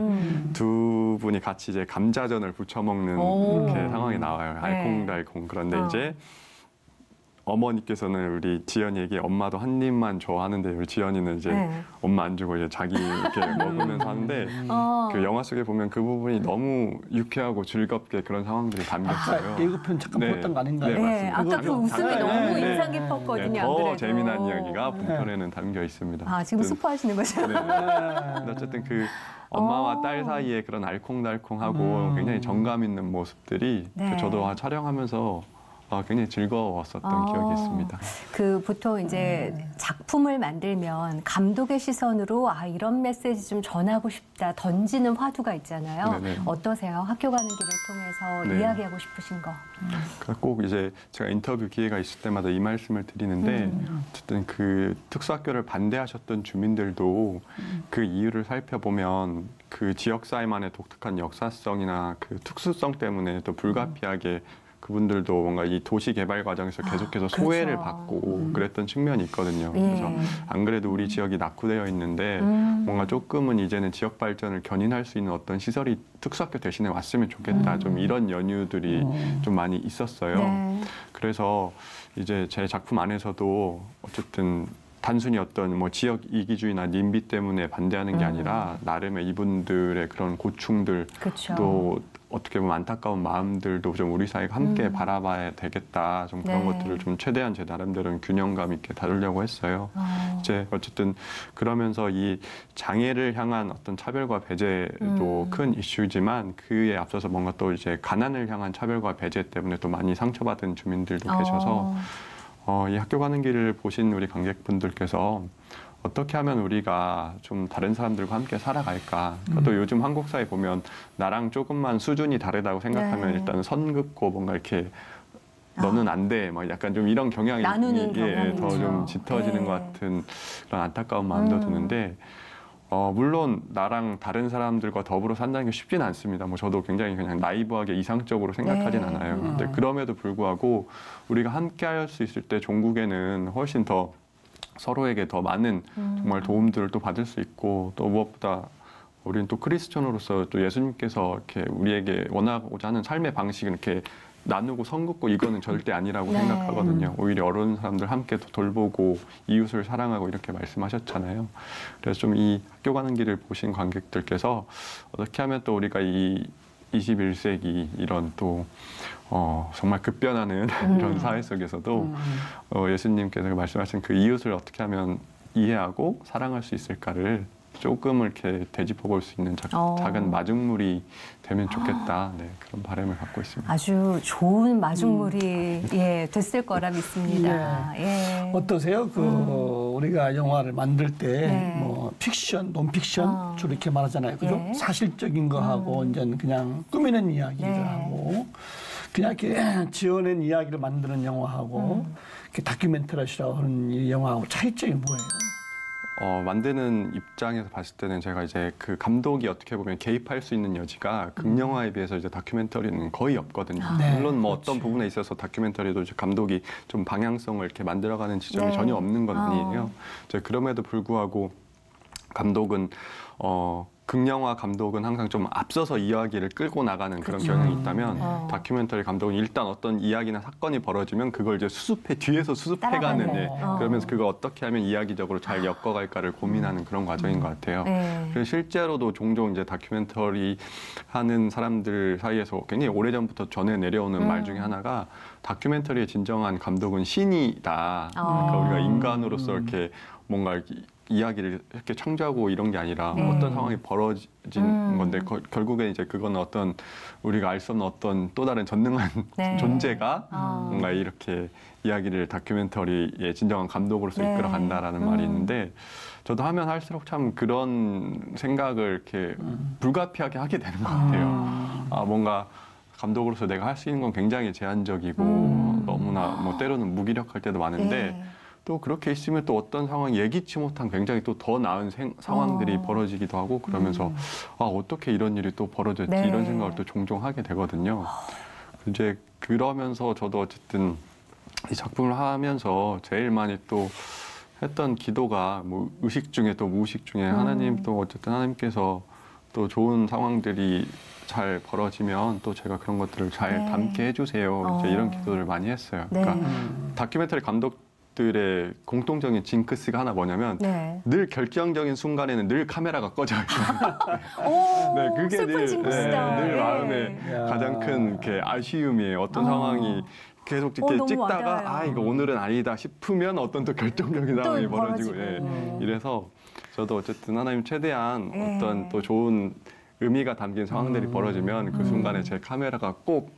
C: 두 분이 같이 이제 감자전을 부쳐 먹는 이렇게 상황이 나와요. 알콩달콩. 그런데 이제 어머니께서는 우리 지연이에게 엄마도 한 입만 줘 하는데 우리 지연이는 이제 엄마 안 주고 이제 자기 이렇게 먹으면서 하는데 그 영화 속에 보면 그 부분이 너무 유쾌하고 즐겁게 그런 상황들이 담겼어요.
A: 예고편 잠깐 봤던 거 아닌가요?
C: 네, 맞습니다.
B: 아까 그 웃음이 너무 인상 깊었거든요.
C: 더 재미난 이야기가 본편에는 담겨 있습니다.
B: 지금 스포하시는 거죠?
C: 근데 어쨌든 그 엄마와 딸 사이에 그런 알콩달콩하고 굉장히 정감 있는 모습들이 저도 촬영하면서 굉장히 즐거웠었던 기억이 있습니다.
B: 그 보통 이제 작품을 만들면 감독의 시선으로 이런 메시지 좀 전하고 싶다 던지는 화두가 있잖아요.
C: 네네.
B: 어떠세요? 학교 가는 길을 통해서
C: 네.
B: 이야기하고 싶으신 거.
C: 꼭 이제 제가 인터뷰 기회가 있을 때마다 이 말씀을 드리는데 어쨌든 그 특수학교를 반대하셨던 주민들도 그 이유를 살펴보면 그 지역사회만의 독특한 역사성이나 그 특수성 때문에 또 불가피하게 그분들도 뭔가 이 도시 개발 과정에서 계속해서 소외를
B: 그렇죠.
C: 받고 그랬던 측면이 있거든요. 그래서 안 그래도 우리 지역이 낙후되어 있는데 뭔가 조금은 이제는 지역 발전을 견인할 수 있는 어떤 시설이 특수학교 대신에 왔으면 좋겠다. 좀 이런 연유들이 좀 많이 있었어요.
B: 네.
C: 그래서 이제 제 작품 안에서도 어쨌든 단순히 어떤 뭐 지역 이기주의나 님비 때문에 반대하는 게 아니라 나름의 이분들의 그런 고충들
B: 그쵸.
C: 또 어떻게 보면 안타까운 마음들도 좀 우리 사회가 함께 바라봐야 되겠다. 좀 그런
B: 네.
C: 것들을 좀 최대한 제 나름대로는 균형감 있게 다루려고 했어요. 이제 어쨌든 그러면서 이 장애를 향한 어떤 차별과 배제도 큰 이슈지만 그에 앞서서 뭔가 또 이제 가난을 향한 차별과 배제 때문에 또 많이 상처받은 주민들도 계셔서 이 학교 가는 길을 보신 우리 관객분들께서 어떻게 하면 우리가 좀 다른 사람들과 함께 살아갈까. 또 요즘 한국 사회 보면 나랑 조금만 수준이 다르다고 생각하면 일단 선 긋고 뭔가 이렇게 너는 안 돼. 막 약간 좀 이런 경향이
B: 나누는
C: 더 좀 짙어지는 것 같은 그런 안타까운 마음도 드는데 물론 나랑 다른 사람들과 더불어 산다는 게 쉽지는 않습니다. 뭐 저도 굉장히 그냥 나이브하게 이상적으로 생각하진 않아요. 근데 그럼에도 불구하고 우리가 함께 할 수 있을 때 종국에는 훨씬 더 서로에게 더 많은 정말 도움들을 또 받을 수 있고 또 무엇보다 우리는 또 크리스천으로서 또 예수님께서 이렇게 우리에게 원하고자 하는 삶의 방식은 이렇게 나누고 선 긋고 이거는 절대 아니라고 생각하거든요. 오히려 어려운 사람들 함께 돌보고 이웃을 사랑하고 이렇게 말씀하셨잖아요. 그래서 좀 이 학교 가는 길을 보신 관객들께서 어떻게 하면 또 우리가 이 21세기 이런 또 정말 급변하는 이런 사회 속에서도 예수님께서 말씀하신 그 이웃을 어떻게 하면 이해하고 사랑할 수 있을까를 조금 이렇게 되짚어 볼 수 있는 작은 마중물이 되면 좋겠다. 네, 그런 바람을 갖고 있습니다.
B: 아주 좋은 마중물이 됐을 거라 믿습니다.
A: 어떠세요? 우리가 영화를 만들 때 뭐 픽션, 논픽션 주로 이렇게 말하잖아요. 그죠? 사실적인 거 하고 이제 그냥 꾸미는 이야기를 하고 그냥 이렇게 지어낸 이야기를 만드는 영화하고 이렇게 다큐멘터리라고 하는 이 영화하고 차이점이 뭐예요?
C: 만드는 입장에서 봤을 때는 제가 이제 그 감독이 어떻게 보면 개입할 수 있는 여지가 극영화에 비해서 이제 다큐멘터리는 거의 없거든요. 물론 뭐 어떤 부분에 있어서 다큐멘터리도 이제 감독이 좀 방향성을 이렇게 만들어가는 지점이 전혀 없는 건 아니에요. 이제 그럼에도 불구하고 감독은 극영화 감독은 항상 좀 앞서서 이야기를 끌고 나가는 그런 경향이 있다면 다큐멘터리 감독은 일단 어떤 이야기나 사건이 벌어지면 그걸 이제 뒤에서 수습해가는 그러면서 그걸 어떻게 하면 이야기적으로 잘 엮어갈까를 고민하는 그런 과정인 것 같아요. 그래서 실제로도 종종 이제 다큐멘터리 하는 사람들 사이에서 굉장히 오래전부터 전해 내려오는 말 중에 하나가 다큐멘터리의 진정한 감독은 신이다. 그러니까 우리가 인간으로서 이렇게 뭔가 이야기를 이렇게 창조하고 이런 게 아니라 어떤 상황이 벌어진 건데 결국에 이제 그거는 어떤 우리가 알 수 없는 어떤 또 다른 전능한 존재가 뭔가 이렇게 이야기를 다큐멘터리의 진정한 감독으로서 이끌어간다라는 말이 있는데 저도 하면 할수록 참 그런 생각을 이렇게 불가피하게 하게 되는 것 같아요. 뭔가 감독으로서 내가 할 수 있는 건 굉장히 제한적이고 너무나 뭐 때로는 무기력할 때도 많은데 또 그렇게 있으면 또 어떤 상황 예기치 못한 굉장히 또 더 나은 상황들이 벌어지기도 하고 그러면서 어떻게 이런 일이 또 벌어졌지 이런 생각을 또 종종 하게 되거든요. 이제 그러면서 저도 어쨌든 이 작품을 하면서 제일 많이 또 했던 기도가 뭐 의식 중에 또 무의식 중에 하나님 또 어쨌든 하나님께서 또 좋은 상황들이 잘 벌어지면 또 제가 그런 것들을 잘 담게 해주세요. 이제 이런 기도를 많이 했어요. 그러니까 다큐멘터리 감독들의 공통적인 징크스가 하나 뭐냐면 늘 결정적인 순간에는 늘 카메라가 꺼져 있어요. 그게 늘 마음에 가장 큰 이렇게 아쉬움이에요. 어떤 상황이 계속 이렇게 찍다가 이거 오늘은 아니다 싶으면 어떤 또 결정적인 상황이 벌어지고 이래서 저도 어쨌든 하나님 최대한 어떤 또 좋은 의미가 담긴 상황들이 벌어지면 그 순간에 제 카메라가 꼭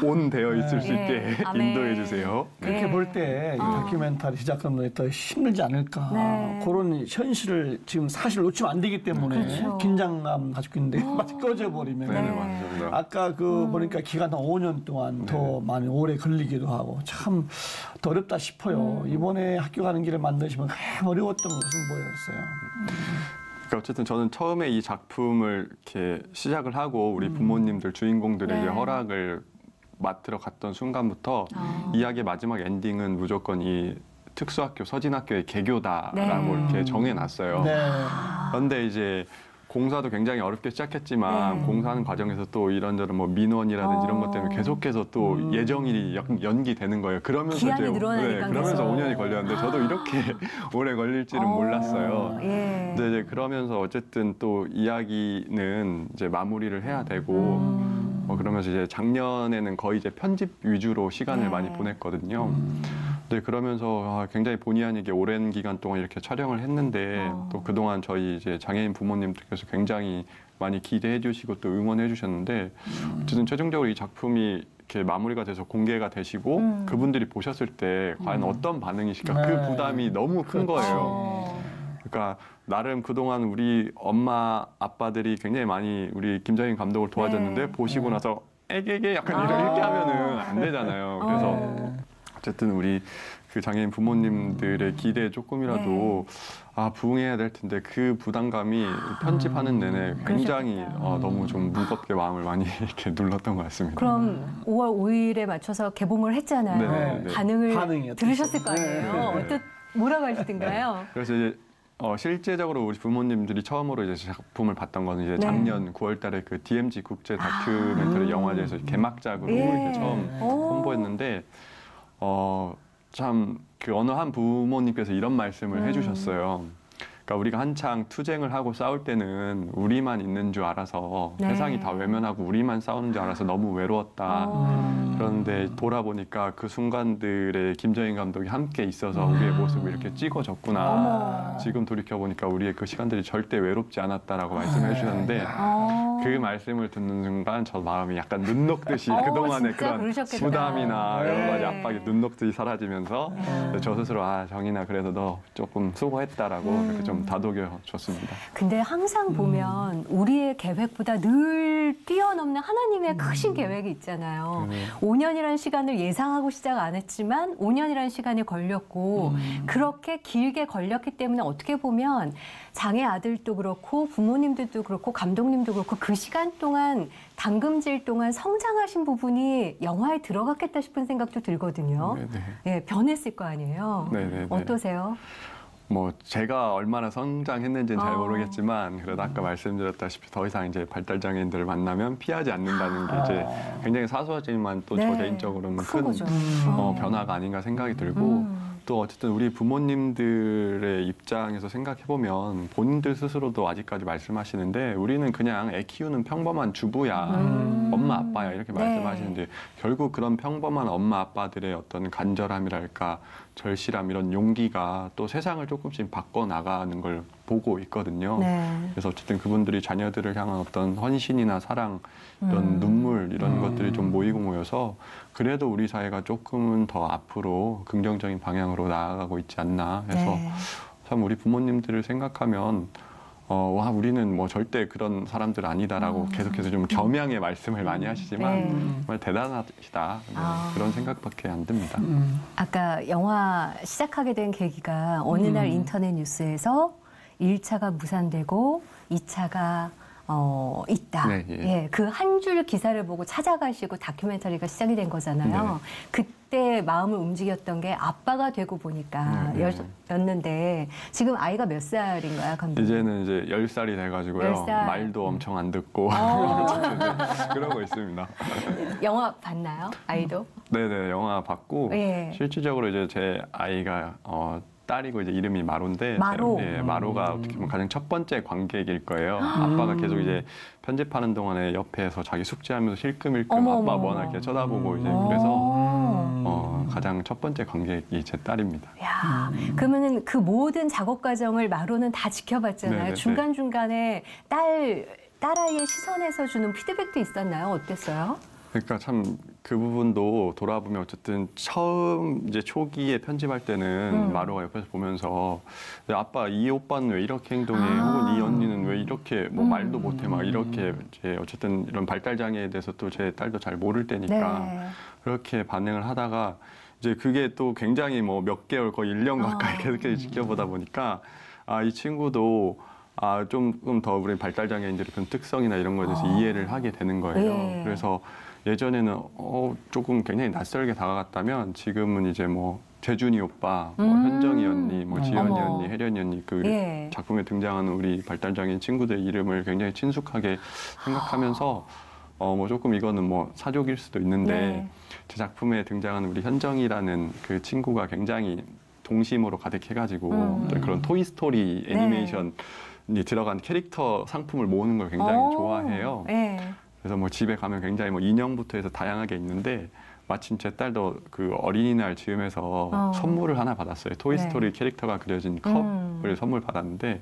C: 온되어 있을 수 있게 인도해 주세요.
A: 그렇게 볼 때 다큐멘터리 시작하는 데 더 힘들지 않을까. 그런 현실을 지금 사실 놓치면 안 되기 때문에 긴장감 가지고 있는데 마치 꺼져버리면.
C: 맞습니다.
A: 아까 그 보니까 기간 한 5년 동안 더 많이 오래 걸리기도 하고 참 더 어렵다 싶어요. 이번에 학교 가는 길을 만드시면 가장 어려웠던 것은 뭐였어요?
C: 그러니까 어쨌든 저는 처음에 이 작품을 이렇게 시작을 하고 우리 부모님들 주인공들의 이제 허락을 맡으러 갔던 순간부터 이야기의 마지막 엔딩은 무조건 이 특수학교 서진학교의 개교다라고 이렇게 정해놨어요. 그런데 이제 공사도 굉장히 어렵게 시작했지만 공사하는 과정에서 또 이런저런 뭐 민원이라든지 이런 것 때문에 계속해서 또 예정일이 연기되는 거예요. 그러면서
B: 기한이 늘어나니까
C: 그러면서 5년이 걸렸는데 저도 이렇게 오래 걸릴지는 몰랐어요. 근데 이제 그러면서 어쨌든 또 이야기는 이제 마무리를 해야 되고 그러면서 이제 작년에는 거의 이제 편집 위주로 시간을 많이 보냈거든요. 네, 그러면서 굉장히 본의 아니게 오랜 기간 동안 이렇게 촬영을 했는데 또 그동안 저희 이제 장애인 부모님들께서 굉장히 많이 기대해 주시고 또 응원해 주셨는데 어쨌든 최종적으로 이 작품이 이렇게 마무리가 돼서 공개가 되시고 그분들이 보셨을 때 과연 어떤 반응이실까 그 부담이 너무 큰 거예요. 그러니까 나름 그동안 우리 엄마 아빠들이 굉장히 많이 우리 김정인 감독을 도와줬는데 보시고 나서 애게게 약간 이렇게 하면은 안 되잖아요. 그래서 어쨌든 우리 그 장애인 부모님들의 기대에 조금이라도 부응해야 될 텐데 그 부담감이 편집하는 내내 굉장히 너무 좀 무겁게 마음을 많이 이렇게 눌렀던 것 같습니다.
B: 그럼 5월 5일에 맞춰서 개봉을 했잖아요. 반응을 들으셨을 거 아니에요. 뭐라고 하시던가요?
C: 그래서 이제 실제적으로 우리 부모님들이 처음으로 이제 작품을 봤던 거는 이제 작년 9월달에 그 DMZ 국제 다큐멘터리 영화제에서 개막작으로 이렇게 처음 홍보했는데. 참 그 어느 한 부모님께서 이런 말씀을 해주셨어요. 그러니까 우리가 한창 투쟁을 하고 싸울 때는 우리만 있는 줄 알아서 세상이 다 외면하고 우리만 싸우는 줄 알아서 너무 외로웠다. 그런데 돌아보니까 그 순간들에 김정인 감독이 함께 있어서 우리의 모습을 이렇게 찍어줬구나. 지금 돌이켜보니까 우리의 그 시간들이 절대 외롭지 않았다라고 말씀해 주셨는데 그 말씀을 듣는 순간 저 마음이 약간 눈 녹듯이 그동안의 그런 부담이나 여러 가지 압박이 눈 녹듯이 사라지면서 저 스스로 정인아 그래도 너 조금 수고했다라고 이렇게 좀 다독여줬습니다.
B: 근데 항상 보면 우리의 계획보다 늘 뛰어넘는 하나님의 크신 계획이 있잖아요. 5년이라는 시간을 예상하고 시작 안 했지만 5년이라는 시간이 걸렸고 그렇게 길게 걸렸기 때문에 어떻게 보면 장애 아들도 그렇고 부모님들도 그렇고 감독님도 그렇고 그 시간 동안 당금질 동안 성장하신 부분이 영화에 들어갔겠다 싶은 생각도 들거든요. 변했을 거 아니에요. 어떠세요?
C: 뭐 제가 얼마나 성장했는지는 잘 모르겠지만 그래도 아까 말씀드렸다시피 더 이상 이제 발달 장애인들을 만나면 피하지 않는다는 게 이제 굉장히 사소하지만 또 저 개인적으로는 큰 변화가 아닌가 생각이 들고 또 어쨌든 우리 부모님들의 입장에서 생각해 보면 본인들 스스로도 아직까지 말씀하시는데 우리는 그냥 애 키우는 평범한 주부야, 엄마 아빠야 이렇게 말씀하시는데 결국 그런 평범한 엄마 아빠들의 어떤 간절함이랄까 절실함 이런 용기가 또 세상을 조금씩 바꿔 나가는 걸 보고 있거든요. 그래서 어쨌든 그분들이 자녀들을 향한 어떤 헌신이나 사랑, 이런 눈물 이런 것들이 좀 모이고 모여서 그래도 우리 사회가 조금은 더 앞으로 긍정적인 방향으로 나아가고 있지 않나 해서 참 우리 부모님들을 생각하면 우리는 뭐 절대 그런 사람들 아니다라고 계속해서 좀 겸양의 말씀을 많이 하시지만 정말 대단하시다 그런 생각밖에 안 듭니다.
B: 아까 영화 시작하게 된 계기가 어느 날 인터넷 뉴스에서 1차가 무산되고 2차가 있다. 그 한 줄 기사를 보고 찾아가시고 다큐멘터리가 시작이 된 거잖아요. 그때 마음을 움직였던 게 아빠가 되고 보니까 였는데 지금 아이가 몇 살인가요, 감독님?
C: 이제는 이제 10살이 돼가지고요. 10살. 말도 엄청 안 듣고 그러고 있습니다.
B: 영화 봤나요, 아이도?
C: 네네, 영화 봤고 실질적으로 이제 제 아이가 딸이고 이제 이름이 마로인데 마로가 어떻게 보면 가장 첫 번째 관객일 거예요. 아빠가 계속 이제 편집하는 동안에 옆에서 자기 숙제하면서 힐끔힐끔 아빠 뭐나 이렇게 쳐다보고 이제 그래서 가장 첫 번째 관객이 제 딸입니다.
B: 야, 그러면은 그 모든 작업 과정을 마로는 다 지켜봤잖아요. 중간 중간에 딸아이의 시선에서 주는 피드백도 있었나요? 어땠어요?
C: 그러니까 참 그 부분도 돌아보면 어쨌든 처음 이제 초기에 편집할 때는 마루가 옆에서 보면서 아빠 이 오빠는 왜 이렇게 행동해? 혹은 이 언니는 왜 이렇게 뭐 말도 못해? 막 이렇게 이제 어쨌든 이런 발달 장애에 대해서 또 제 딸도 잘 모를 때니까 그렇게 반응을 하다가 이제 그게 또 굉장히 뭐 몇 개월 거의 1년 가까이 계속해서 지켜보다 보니까 아, 이 친구도 아, 조금 더 우리 발달 장애인들의 그런 특성이나 이런 거에 대해서 이해를 하게 되는 거예요. 그래서 예전에는 조금 굉장히 낯설게 다가갔다면 지금은 이제 뭐 재준이 오빠, 뭐 현정이 언니, 뭐 지연이 언니, 혜련이 언니 그 작품에 등장하는 우리 발달 장애인 친구들의 이름을 굉장히 친숙하게 생각하면서 뭐 조금 이거는 뭐 사족일 수도 있는데 제 작품에 등장하는 우리 현정이라는 그 친구가 굉장히 동심으로 가득해가지고 그런 토이스토리 애니메이션이 들어간 캐릭터 상품을 모으는 걸 굉장히 좋아해요. 그래서 뭐 집에 가면 굉장히 뭐 인형부터 해서 다양하게 있는데 마침 제 딸도 그 어린이날 즈음에서 선물을 하나 받았어요. 토이스토리 캐릭터가 그려진 컵을 선물 받았는데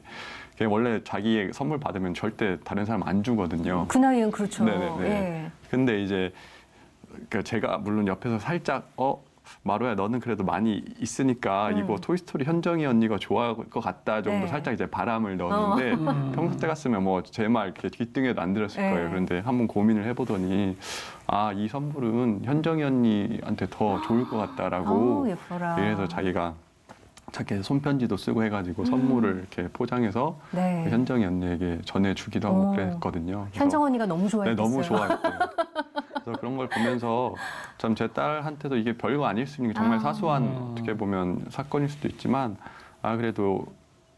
C: 그게 원래 자기의 선물 받으면 절대 다른 사람 안 주거든요.
B: 그 나이엔 그렇죠.
C: 네네네. 근데 이제 그 제가 물론 옆에서 살짝 마루야 너는 그래도 많이 있으니까 이거 토이스토리 현정이 언니가 좋아할 것 같다 정도 살짝 이제 바람을 넣었는데 평소 때 같으면 뭐 제 말 이렇게 귓등에도 안 들었을 거예요. 그런데 한번 고민을 해보더니 아, 이 선물은 현정이 언니한테 더 좋을 것 같다라고 그래서 자기가 자기 손편지도 쓰고 해가지고 선물을 이렇게 포장해서 그 현정이 언니에게 전해주기도 하고 그랬거든요.
B: 현정 언니가 너무 좋아했어요.
C: 네, 너무 좋아했대요. 그래서 그런 걸 보면서 참 제 딸한테도 이게 별거 아닐 수 있는 게 정말 사소한 어떻게 보면 사건일 수도 있지만 아 그래도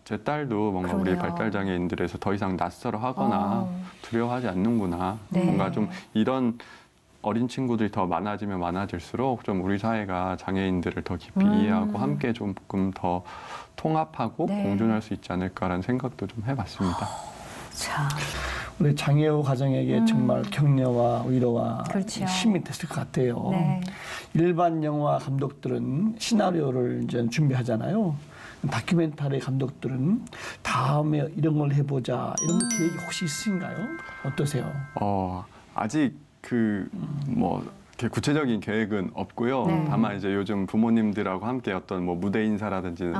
C: 제 딸도 뭔가 우리 발달 장애인들에서 더 이상 낯설어하거나 두려워하지 않는구나. 뭔가 좀 이런 어린 친구들이 더 많아지면 많아질수록 좀 우리 사회가 장애인들을 더 깊이 이해하고 함께 조금 더 통합하고 공존할 수 있지 않을까라는 생각도 좀 해봤습니다.
B: 자.
A: 우리 장애우 가정에게 정말 격려와 위로와 힘이 됐을 것 같아요. 일반 영화 감독들은 시나리오를 이제 준비하잖아요. 다큐멘터리 감독들은 다음에 이런 걸 해보자 이런 계획이 혹시 있으신가요? 어떠세요?
C: 아직 뭐 구체적인 계획은 없고요. 다만 이제 요즘 부모님들하고 함께 어떤 뭐 무대 인사라든지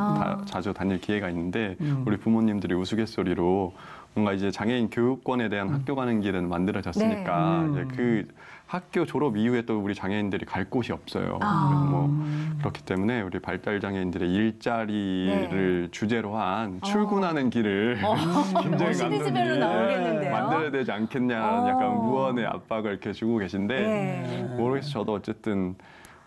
C: 자주 다닐 기회가 있는데 우리 부모님들이 우스갯소리로 뭔가 이제 장애인 교육권에 대한 학교 가는 길은 만들어졌으니까 이제 그 학교 졸업 이후에 또 우리 장애인들이 갈 곳이 없어요. 그래서 뭐 그렇기 때문에 우리 발달 장애인들의 일자리를 주제로 한 출근하는 길을 김정인 감독님이 만들어야 되지 않겠냐 약간 무언의 압박을 이렇게 주고 계신데 모르겠어요. 저도 어쨌든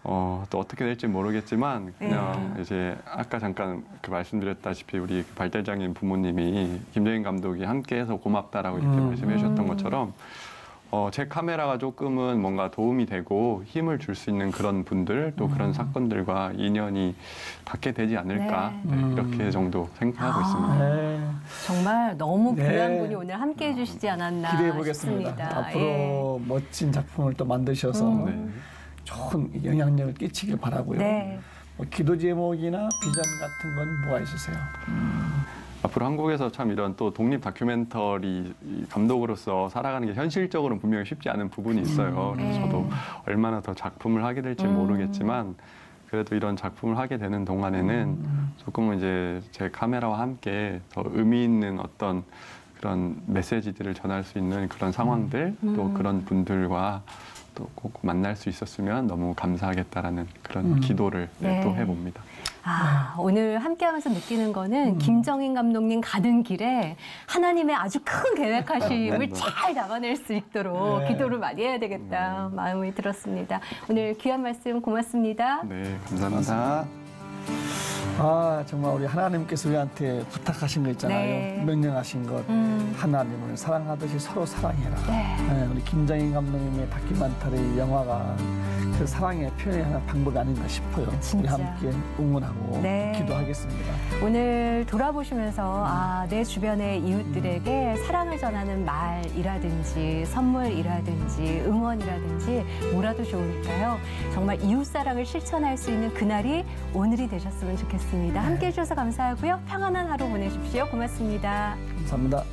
C: 또 어떻게 될지 모르겠지만 그냥 이제 아까 잠깐 말씀드렸다시피 우리 발달장애인 부모님이 김정인 감독이 함께해서 고맙다라고 이렇게 말씀해 주셨던 것처럼 제 카메라가 조금은 뭔가 도움이 되고 힘을 줄 수 있는 그런 분들 또 그런 사건들과 인연이 닿게 되지 않을까 이렇게 정도 생각하고 있습니다.
B: 정말 너무 귀한 분이 오늘 함께해 주시지 않았나
A: 기대해 보겠습니다.
B: 싶습니다.
A: 앞으로 멋진 작품을 또 만드셔서 좋은 영향력을 끼치길 바라고요. 뭐 기도 제목이나 비전 같은 건 뭐가 있으세요?
C: 앞으로 한국에서 참 이런 또 독립 다큐멘터리 감독으로서 살아가는 게 현실적으로는 분명히 쉽지 않은 부분이 있어요. 그래서 저도 얼마나 더 작품을 하게 될지 모르겠지만 그래도 이런 작품을 하게 되는 동안에는 조금은 이제 제 카메라와 함께 더 의미 있는 어떤 그런 메시지들을 전할 수 있는 그런 상황들 또 그런 분들과 또 꼭 만날 수 있었으면 너무 감사하겠다라는 그런 기도를 또 해봅니다.
B: 오늘 함께하면서 느끼는 거는 김정인 감독님 가는 길에 하나님의 아주 큰 계획하심을 잘 담아낼 수 있도록 기도를 많이 해야 되겠다 마음이 들었습니다. 오늘 귀한 말씀 고맙습니다.
C: 네, 감사합니다.
A: 정말 우리 하나님께서 우리한테 부탁하신 거 있잖아요. 명령하신 것. 하나님을 사랑하듯이 서로 사랑해라. 우리 김정인 감독님의 다큐멘터리 영화가 그 사랑의 표현의 하나 방법이 아닌가 싶어요.
B: 진짜.
A: 우리 함께 응원하고 기도하겠습니다.
B: 오늘 돌아보시면서 내 주변의 이웃들에게 사랑을 전하는 말이라든지 선물이라든지 응원이라든지 뭐라도 좋으니까요. 정말 이웃사랑을 실천할 수 있는 그날이 오늘이 되셨으면 좋겠습니다. 함께해 주셔서 감사하고요. 평안한 하루 보내십시오. 고맙습니다.
A: 감사합니다.